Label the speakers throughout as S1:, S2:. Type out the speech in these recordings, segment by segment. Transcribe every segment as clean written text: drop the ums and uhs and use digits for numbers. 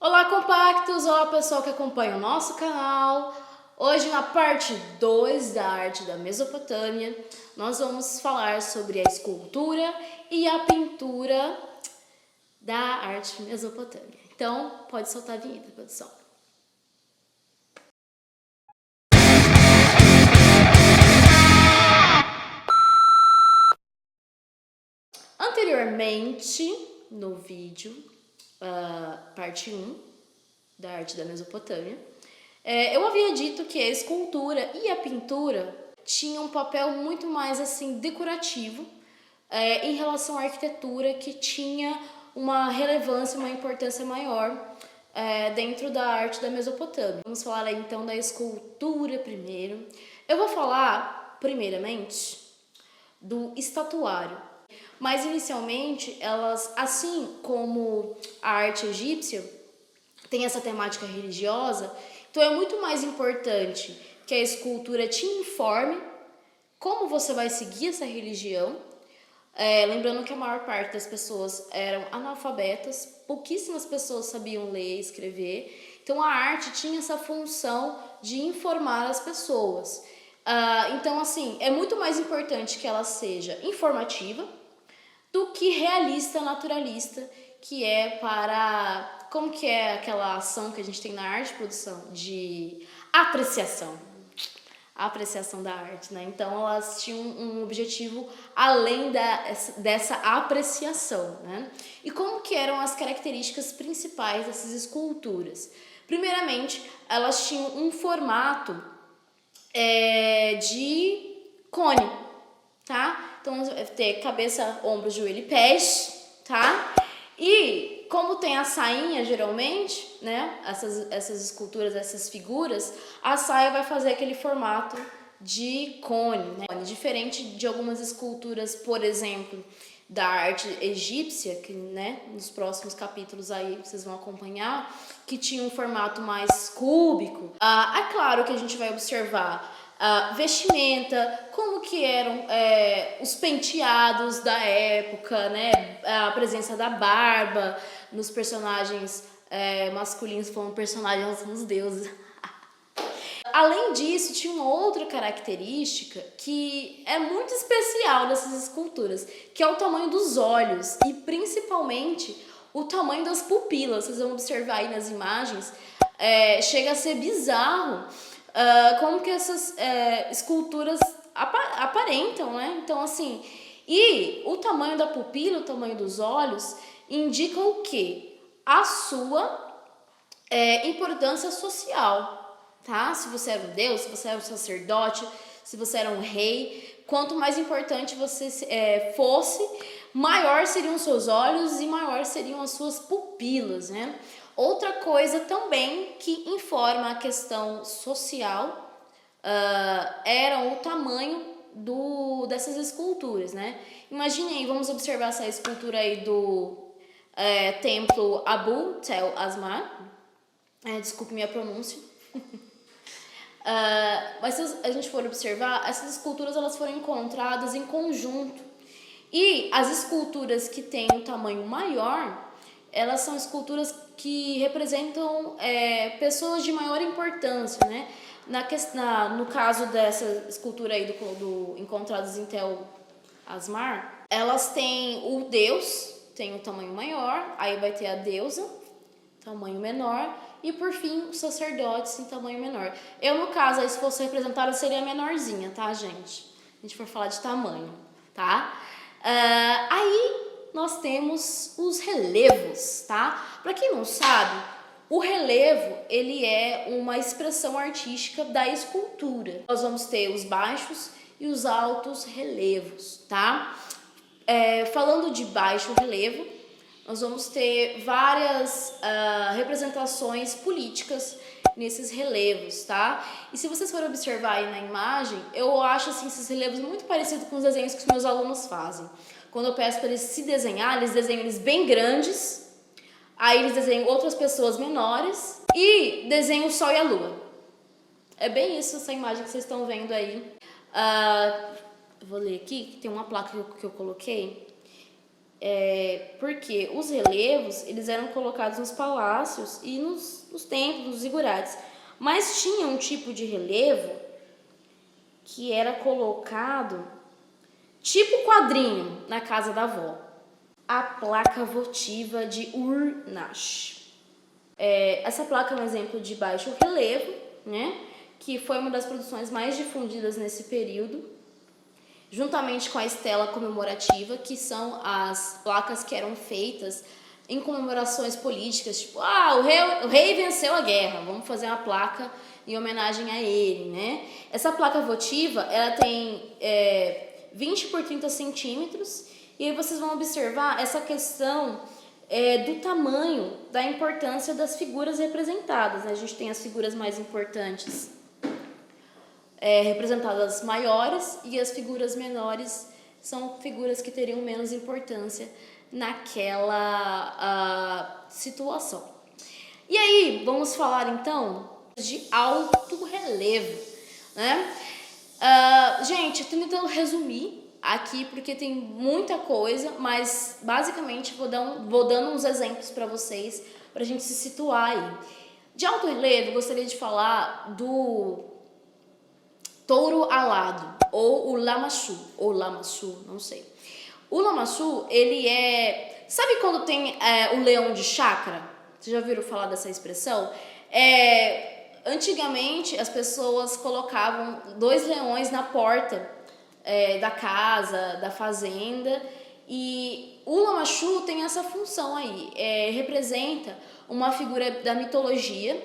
S1: Olá, compactos! Olá, pessoal que acompanha o nosso canal. Hoje, na parte 2 da arte da Mesopotâmia, nós vamos falar sobre a escultura e a pintura da arte mesopotâmica. Então, pode soltar a vinheta, produção. Anteriormente, no vídeo, parte 1 da arte da Mesopotâmia, eu havia dito que a escultura e a pintura tinham um papel muito mais assim decorativo em relação à arquitetura, que tinha uma relevância, uma importância maior dentro da arte da Mesopotâmia. Vamos falar aí, então da escultura primeiro. Eu vou falar primeiramente do estatuário. Mas inicialmente elas, assim como a arte egípcia, tem essa temática religiosa, então é muito mais importante que a escultura te informe como você vai seguir essa religião. Lembrando que a maior parte das pessoas eram analfabetas, pouquíssimas pessoas sabiam ler e escrever, então a arte tinha essa função de informar as pessoas. Então, assim, é muito mais importante que ela seja informativa do que realista, naturalista, que é para... Como que é aquela ação que a gente tem na arte, produção? De apreciação. A apreciação da arte, né? Então, elas tinham um objetivo além dessa apreciação, né? E como que eram as características principais dessas esculturas? Primeiramente, elas tinham um formato de cone, tá? Então, vai ter cabeça, ombro, joelho e pés, tá? E como tem a sainha, geralmente, né? Essas esculturas, essas figuras, a saia vai fazer aquele formato de cone, né? Diferente de algumas esculturas, por exemplo, da arte egípcia, que, né, nos próximos capítulos aí vocês vão acompanhar, que tinha um formato mais cúbico. É claro que a gente vai observar vestimenta, como que eram os penteados da época, né? A presença da barba nos personagens masculinos, falando personagens são os deuses. Além disso, tinha uma outra característica que é muito especial dessas esculturas, que é o tamanho dos olhos e principalmente o tamanho das pupilas. Vocês vão observar aí nas imagens, chega a ser bizarro como que essas esculturas aparentam, né? Então, assim, e o tamanho da pupila, o tamanho dos olhos, indicam o quê? A sua importância social, tá? Se você era um deus, se você era um sacerdote, se você era um rei, quanto mais importante você fosse, maior seriam os seus olhos e maior seriam as suas pupilas, né? Outra coisa também que informa a questão social era o tamanho dessas esculturas, né? Imagine aí, vamos observar essa escultura aí do templo Abu Tel Asmar. Desculpe minha pronúncia. Mas se a gente for observar, essas esculturas elas foram encontradas em conjunto. E as esculturas que têm um tamanho maior, elas são esculturas que representam pessoas de maior importância, né? No caso dessa escultura aí encontradas em Tel Asmar, elas têm o deus, tem um tamanho maior, aí vai ter a deusa, tamanho menor, e por fim os sacerdotes em tamanho menor. Eu, no caso, aí, se fosse representada, seria menorzinha, tá, gente? A gente for falar de tamanho, tá? Aí nós temos os relevos, tá? Para quem não sabe, o relevo, ele é uma expressão artística da escultura. Nós vamos ter os baixos e os altos relevos, tá? Falando de baixo relevo, nós vamos ter várias representações políticas nesses relevos, tá? E se vocês forem observar aí na imagem, eu acho assim, esses relevos muito parecidos com os desenhos que os meus alunos fazem. Quando eu peço para eles se desenhar, eles desenham eles bem grandes, aí eles desenham outras pessoas menores e desenham o sol e a lua. É bem isso, essa imagem que vocês estão vendo aí. Eu vou ler aqui, que tem uma placa que eu coloquei. porque os relevos, eles eram colocados nos palácios e nos templos, nos zigurates. Mas tinha um tipo de relevo que era colocado tipo quadrinho na casa da avó. A placa votiva de Ur-Nash. Essa placa é um exemplo de baixo relevo, né? Que foi uma das produções mais difundidas nesse período, juntamente com a estela comemorativa, que são as placas que eram feitas em comemorações políticas, tipo, o rei venceu a guerra, vamos fazer uma placa em homenagem a ele, né? Essa placa votiva, ela tem 20 por 30 centímetros, e aí vocês vão observar essa questão do tamanho, da importância das figuras representadas, né? A gente tem as figuras mais importantes representadas maiores, e as figuras menores são figuras que teriam menos importância naquela situação. E aí, vamos falar então de alto relevo, né? Gente, eu tô tentando resumir aqui porque tem muita coisa, mas basicamente vou dando uns exemplos para vocês, pra gente se situar aí. De alto relevo, gostaria de falar do touro alado, ou o lamassu, não sei. O lamassu, ele sabe quando tem o leão de chácara? Vocês já ouviram falar dessa expressão? Antigamente, as pessoas colocavam 2 leões na porta da casa, da fazenda, e o lamassu tem essa função aí, representa uma figura da mitologia,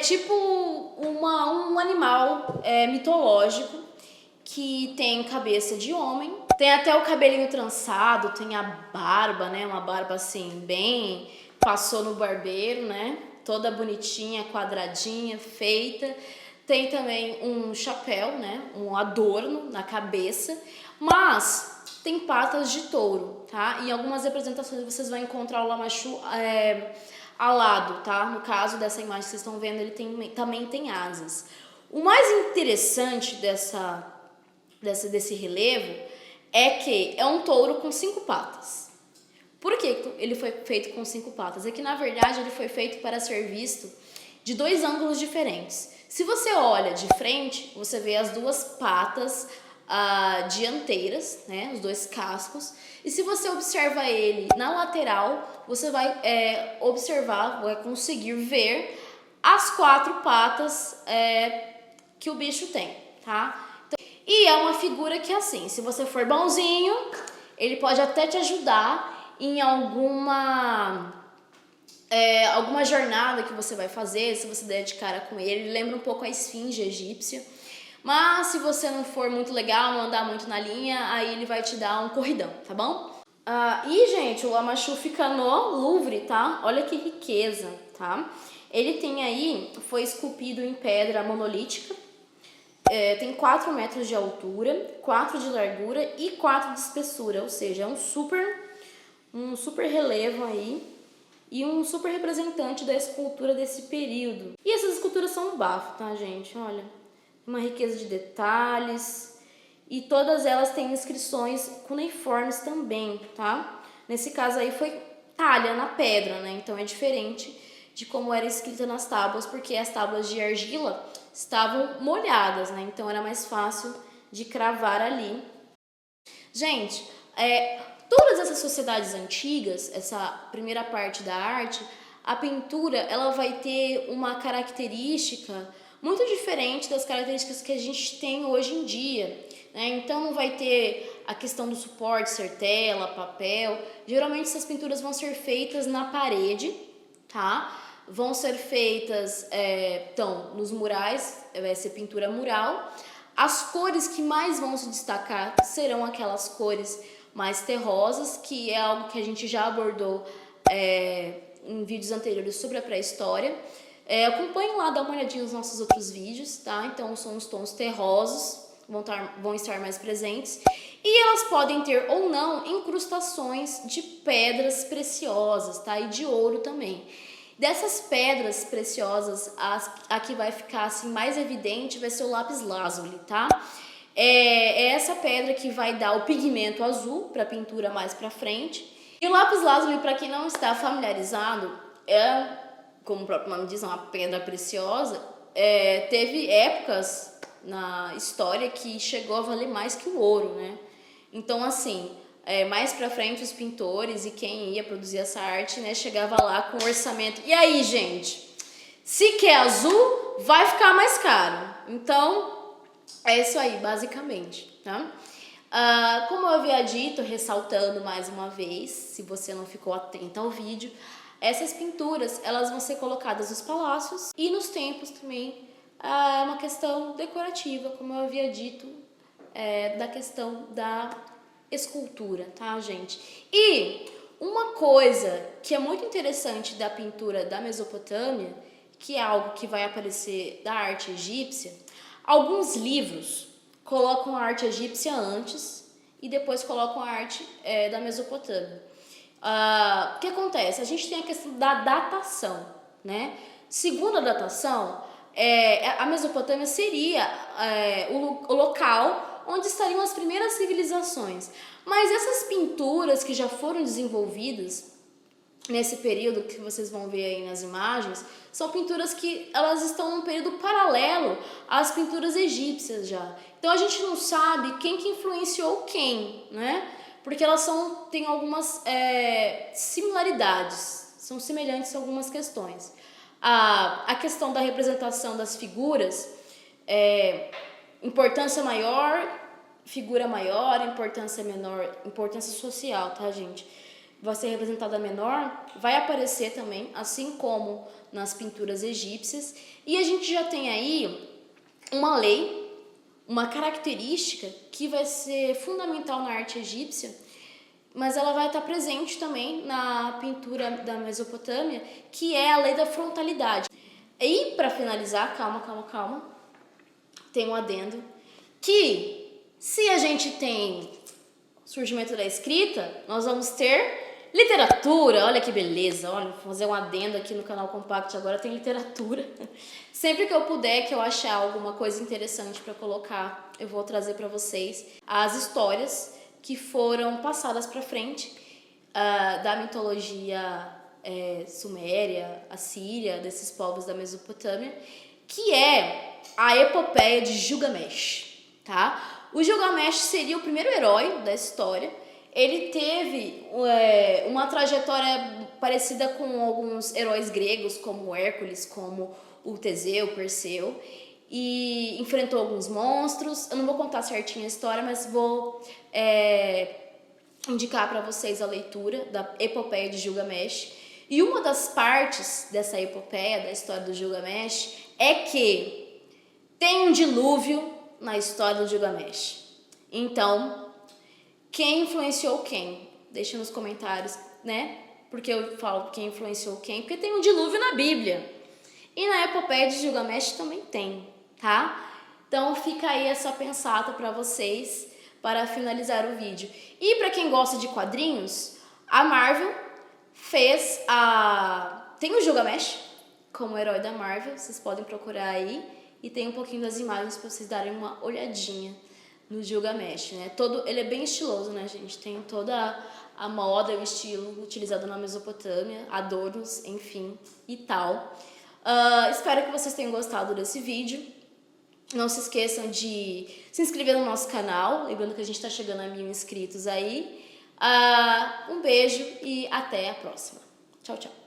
S1: tipo um animal mitológico que tem cabeça de homem, tem até o cabelinho trançado, tem a barba, né? Uma barba assim, bem, passou no barbeiro, né? Toda bonitinha, quadradinha, feita. Tem também um chapéu, né? Um adorno na cabeça, mas tem patas de touro, tá? Em algumas representações vocês vão encontrar o lamassu alado, tá? No caso dessa imagem que vocês estão vendo, ele também tem asas. O mais interessante desse relevo é que é um touro com 5 patas. Por que ele foi feito com 5 patas? É que, na verdade, ele foi feito para ser visto de 2 ângulos diferentes. Se você olha de frente, você vê as 2 patas dianteiras, né, os 2 cascos. E se você observa ele na lateral, você vai vai conseguir ver as 4 patas que o bicho tem, tá? E é uma figura que, assim, se você for bonzinho, ele pode até te ajudar em alguma jornada que você vai fazer, se você der de cara com ele. Ele lembra um pouco a esfinge egípcia. Mas se você não for muito legal, não andar muito na linha, aí ele vai te dar um corridão, tá bom? E, gente, o lamassu fica no Louvre, tá? Olha que riqueza, tá? Ele tem aí, foi esculpido em pedra monolítica, tem 4 metros de altura, 4 de largura e 4 de espessura, ou seja, é um super relevo aí e um super representante da escultura desse período. E essas esculturas são um bafo, tá, gente? Olha, uma riqueza de detalhes, e todas elas têm inscrições cuneiformes também, tá? Nesse caso aí foi talha na pedra, né? Então é diferente de como era escrita nas tábuas, porque as tábuas de argila estavam molhadas, né? Então era mais fácil de cravar ali. Gente, todas essas sociedades antigas, essa primeira parte da arte, a pintura, ela vai ter uma característica muito diferente das características que a gente tem hoje em dia, né? Então não vai ter a questão do suporte ser tela, papel. Geralmente essas pinturas vão ser feitas na parede, tá? Vão ser feitas nos murais, vai ser pintura mural. As cores que mais vão se destacar serão aquelas cores mais terrosas, que é algo que a gente já abordou em vídeos anteriores sobre a pré-história. Acompanhem lá, dá uma olhadinha nos nossos outros vídeos, tá? Então são os tons terrosos, vão estar mais presentes. E elas podem ter ou não incrustações de pedras preciosas, tá? E de ouro também. Dessas pedras preciosas, a que vai ficar assim mais evidente vai ser o lápis lazuli, tá? É essa pedra que vai dar o pigmento azul para a pintura mais para frente. E o lápis lazuli, para quem não está familiarizado, como o próprio nome diz, uma pedra preciosa. Teve épocas na história que chegou a valer mais que o ouro, né? Então, assim, mais pra frente os pintores e quem ia produzir essa arte, né, chegava lá com o orçamento. E aí, gente, se quer azul, vai ficar mais caro. Então, é isso aí, basicamente, tá? Como eu havia dito, ressaltando mais uma vez, se você não ficou atento ao vídeo, essas pinturas, elas vão ser colocadas nos palácios e nos templos também. É uma questão decorativa, como eu havia dito, da questão da escultura, tá, gente? E uma coisa que é muito interessante da pintura da Mesopotâmia, que é algo que vai aparecer da arte egípcia, alguns livros colocam a arte egípcia antes e depois colocam a arte da Mesopotâmia. O que acontece? A gente tem a questão da datação, né? Segundo a datação, a Mesopotâmia seria o local onde estariam as primeiras civilizações. Mas essas pinturas que já foram desenvolvidas nesse período que vocês vão ver aí nas imagens, são pinturas que elas estão num período paralelo às pinturas egípcias já. Então a gente não sabe quem que influenciou quem, né? Porque elas têm algumas similaridades, são semelhantes em algumas questões. A questão da representação das figuras, importância maior, figura maior, importância menor, importância social, tá, gente? Vai ser representada menor, vai aparecer também, assim como nas pinturas egípcias. E a gente já tem aí uma lei, uma característica que vai ser fundamental na arte egípcia, mas ela vai estar presente também na pintura da Mesopotâmia, que é a lei da frontalidade. E para finalizar, calma, tem um adendo, que se a gente tem surgimento da escrita, nós vamos ter literatura. Olha que beleza, olha, vou fazer um adendo aqui no canal Compact, agora tem literatura. Sempre que eu puder, que eu achar alguma coisa interessante para colocar, eu vou trazer para vocês as histórias que foram passadas para frente da mitologia suméria, assíria, desses povos da Mesopotâmia, que é a epopeia de Gilgamesh, tá? O Gilgamesh seria o primeiro herói da história. Ele teve uma trajetória parecida com alguns heróis gregos, como Hércules, como o Teseu, Perseu, e enfrentou alguns monstros. Eu não vou contar certinho a história, mas vou indicar para vocês a leitura da epopeia de Gilgamesh. E uma das partes dessa epopeia, da história do Gilgamesh, é que tem um dilúvio na história do Gilgamesh. Então, quem influenciou quem? Deixa nos comentários, né? Porque eu falo quem influenciou quem, porque tem um dilúvio na Bíblia. E na epopeia de Gilgamesh também tem, tá? Então fica aí essa pensata para vocês para finalizar o vídeo. E para quem gosta de quadrinhos, a Marvel fez tem o Gilgamesh como herói da Marvel, vocês podem procurar aí, e tem um pouquinho das imagens para vocês darem uma olhadinha no Gilgamesh, né? Ele é bem estiloso, né, gente? Tem toda a moda, o estilo utilizado na Mesopotâmia, adornos, enfim, e tal. Espero que vocês tenham gostado desse vídeo. Não se esqueçam de se inscrever no nosso canal, lembrando que a gente está chegando a 1000 inscritos aí. Um beijo e até a próxima. Tchau, tchau.